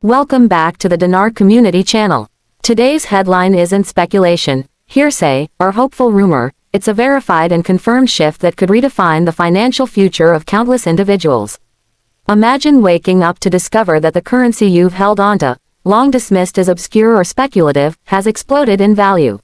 Welcome back to the Dinar Community Channel. Today's headline isn't speculation, hearsay, or hopeful rumor. It's a verified and confirmed shift that could redefine the financial future of countless individuals. Imagine waking up to discover that the currency you've held onto, long dismissed as obscure or speculative, has exploded in value.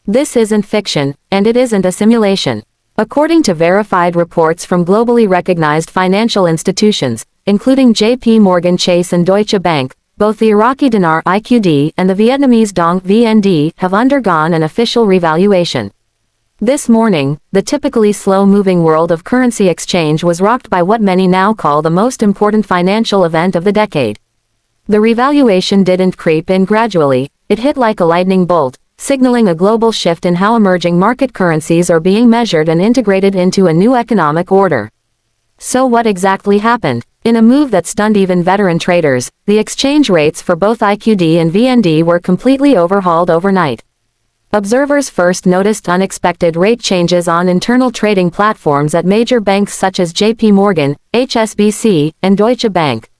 This isn't fiction, and it isn't a simulation. According to verified reports from globally recognized financial institutions, including JP Morgan Chase and Deutsche Bank, both the Iraqi Dinar IQD and the Vietnamese Dong VND have undergone an official revaluation. This morning, the typically slow-moving world of currency exchange was rocked by what many now call the most important financial event of the decade. The revaluation didn't creep in gradually, it hit like a lightning bolt, signaling a global shift in how emerging market currencies are being measured and integrated into a new economic order. So what exactly happened? In a move that stunned even veteran traders, the exchange rates for both IQD and VND were completely overhauled overnight. Observers first noticed unexpected rate changes on internal trading platforms at major banks such as JP Morgan, HSBC, and Deutsche Bank.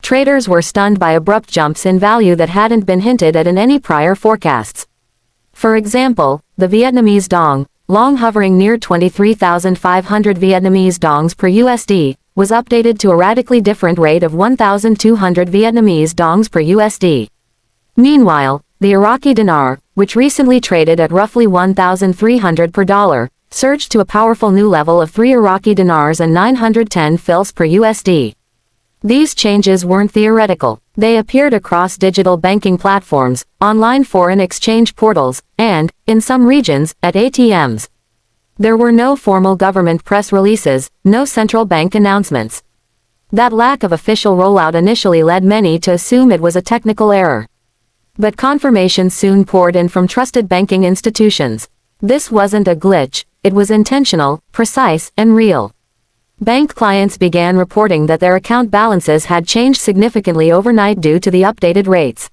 Traders were stunned by abrupt jumps in value that hadn't been hinted at in any prior forecasts. For example, the Vietnamese Dong, long hovering near 23,500 Vietnamese Dongs per USD, was updated to a radically different rate of 1,200 Vietnamese Dongs per USD. Meanwhile, the Iraqi Dinar, which recently traded at roughly 1,300 per dollar, surged to a powerful new level of 3 Iraqi Dinars and 910 fils per USD. These changes weren't theoretical. They appeared across digital banking platforms, online foreign exchange portals, and, in some regions, at ATMs. There were no formal government press releases, no central bank announcements. That lack of official rollout initially led many to assume it was a technical error. But confirmation soon poured in from trusted banking institutions. This wasn't a glitch, it was intentional, precise, and real. Bank clients began reporting that their account balances had changed significantly overnight due to the updated rates.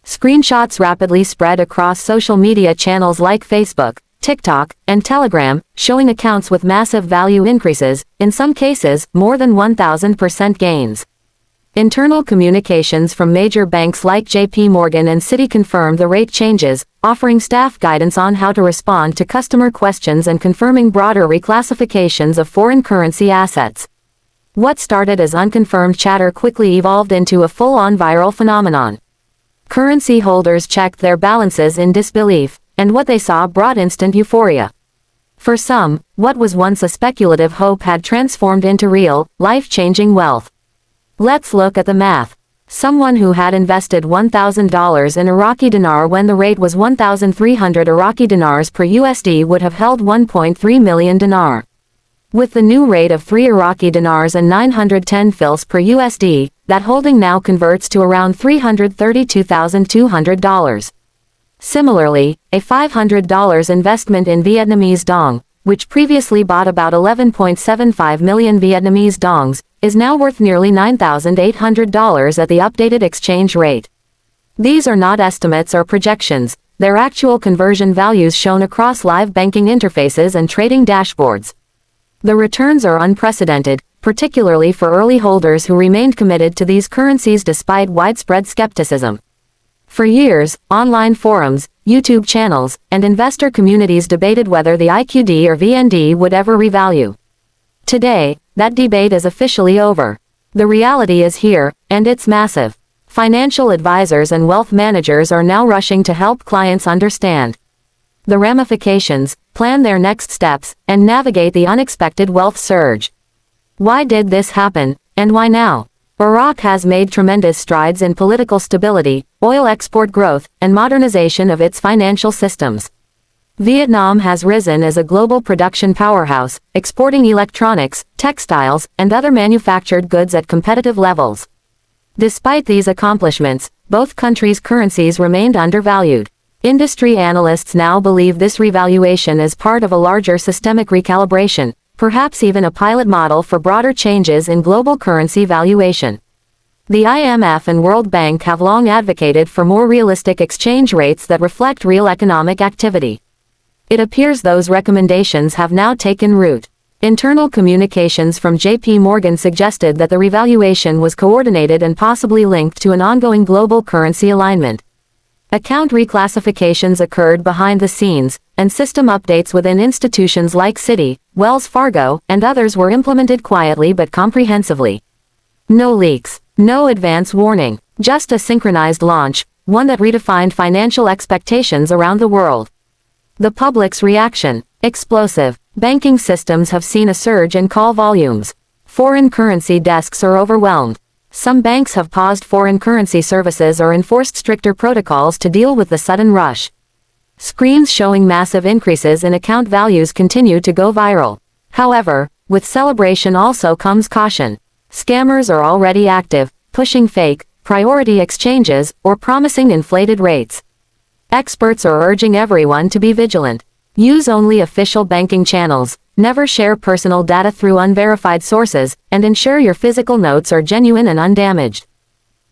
Screenshots rapidly spread across social media channels like Facebook, TikTok, and Telegram, showing accounts with massive value increases, in some cases, more than 1,000% gains. Internal communications from major banks like JP Morgan and Citi confirmed the rate changes, offering staff guidance on how to respond to customer questions and confirming broader reclassifications of foreign currency assets. What started as unconfirmed chatter quickly evolved into a full-on viral phenomenon. Currency holders checked their balances in disbelief, and what they saw brought instant euphoria. For some, what was once a speculative hope had transformed into real, life-changing wealth. Let's look at the math. Someone who had invested $1,000 in Iraqi dinar when the rate was 1,300 Iraqi dinars per USD would have held 1.3 million dinar. With the new rate of 3 Iraqi dinars and 910 fils per USD, that holding now converts to around $332,200. Similarly, a $500 investment in Vietnamese Dong, which previously bought about 11.75 million Vietnamese Dongs, is now worth nearly $9,800 at the updated exchange rate. These are not estimates or projections, they're actual conversion values shown across live banking interfaces and trading dashboards. The returns are unprecedented, particularly for early holders who remained committed to these currencies despite widespread skepticism. For years, online forums, YouTube channels, and investor communities debated whether the IQD or VND would ever revalue. Today, that debate is officially over. The reality is here, and it's massive. Financial advisors and wealth managers are now rushing to help clients understand the ramifications, plan their next steps, and navigate the unexpected wealth surge. Why did this happen, and why now? Iraq has made tremendous strides in political stability, oil export growth, and modernization of its financial systems. Vietnam has risen as a global production powerhouse, exporting electronics, textiles, and other manufactured goods at competitive levels. Despite these accomplishments, both countries' currencies remained undervalued. Industry analysts now believe this revaluation is part of a larger systemic recalibration, perhaps even a pilot model for broader changes in global currency valuation. The IMF and World Bank have long advocated for more realistic exchange rates that reflect real economic activity. It appears those recommendations have now taken root. Internal communications from JP Morgan suggested that the revaluation was coordinated and possibly linked to an ongoing global currency alignment. Account reclassifications occurred behind the scenes, and system updates within institutions like Citi, Wells Fargo, and others were implemented quietly but comprehensively. No leaks, no advance warning, just a synchronized launch, one that redefined financial expectations around the world. The public's reaction: explosive. Banking systems have seen a surge in call volumes. Foreign currency desks are overwhelmed. Some banks have paused foreign currency services or enforced stricter protocols to deal with the sudden rush. Screens showing massive increases in account values continue to go viral. However, with celebration also comes caution. Scammers are already active, pushing fake, priority exchanges, or promising inflated rates. Experts are urging everyone to be vigilant. Use only official banking channels, never share personal data through unverified sources, and ensure your physical notes are genuine and undamaged.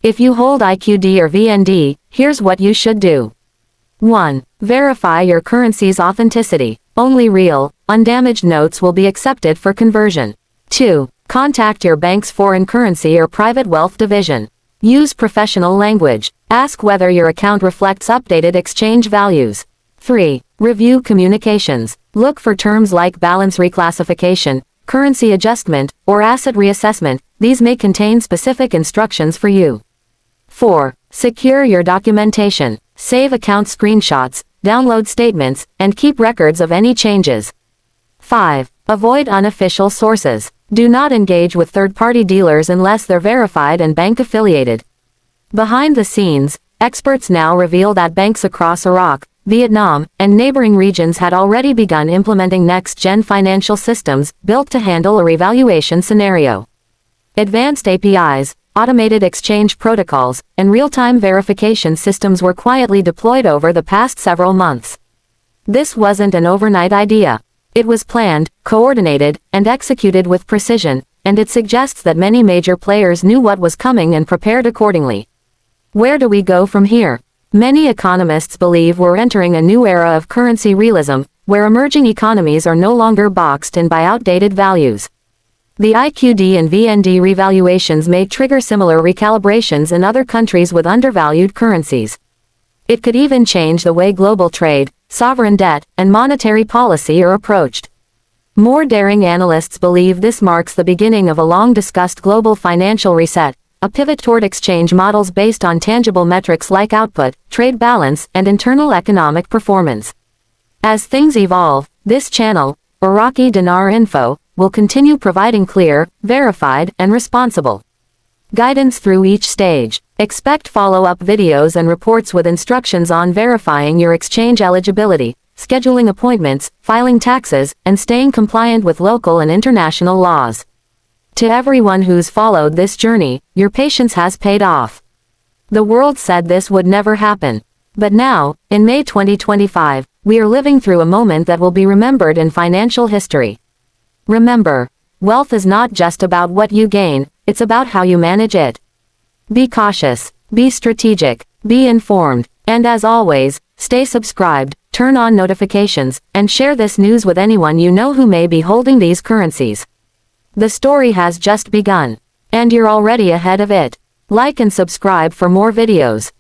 If you hold IQD or VND, here's what you should do. 1. Verify your currency's authenticity. Only real, undamaged notes will be accepted for conversion. 2. Contact your bank's foreign currency or private wealth division. Use professional language. Ask whether your account reflects updated exchange values. 3. Review communications. Look for terms like balance reclassification, currency adjustment, or asset reassessment. These may contain specific instructions for you. 4. Secure your documentation. Save account screenshots, download statements, and keep records of any changes. 5. Avoid unofficial sources. Do not engage with third-party dealers unless they're verified and bank affiliated. Behind the scenes, experts now reveal that banks across Iraq, Vietnam, and neighboring regions had already begun implementing next-gen financial systems built to handle a revaluation scenario. Advanced APIs, automated exchange protocols, and real-time verification systems were quietly deployed over the past several months. This wasn't an overnight idea. It was planned, coordinated, and executed with precision, and it suggests that many major players knew what was coming and prepared accordingly. Where do we go from here? Many economists believe we're entering a new era of currency realism, where emerging economies are no longer boxed in by outdated values. The IQD and VND revaluations may trigger similar recalibrations in other countries with undervalued currencies. It could even change the way global trade, sovereign debt, and monetary policy are approached. More daring analysts believe this marks the beginning of a long-discussed global financial reset, a pivot toward exchange models based on tangible metrics like output, trade balance, and internal economic performance. As things evolve, this channel, Iraqi Dinar Info, will continue providing clear, verified, and responsible guidance through each stage. Expect follow-up videos and reports with instructions on verifying your exchange eligibility, scheduling appointments, filing taxes, and staying compliant with local and international laws. To everyone who's followed this journey, your patience has paid off. The world said this would never happen. But now, in May 2025, we are living through a moment that will be remembered in financial history. Remember, wealth is not just about what you gain, it's about how you manage it. Be cautious, be strategic, be informed, and as always, stay subscribed, turn on notifications, and share this news with anyone you know who may be holding these currencies. The story has just begun, and you're already ahead of it. Like and subscribe for more videos.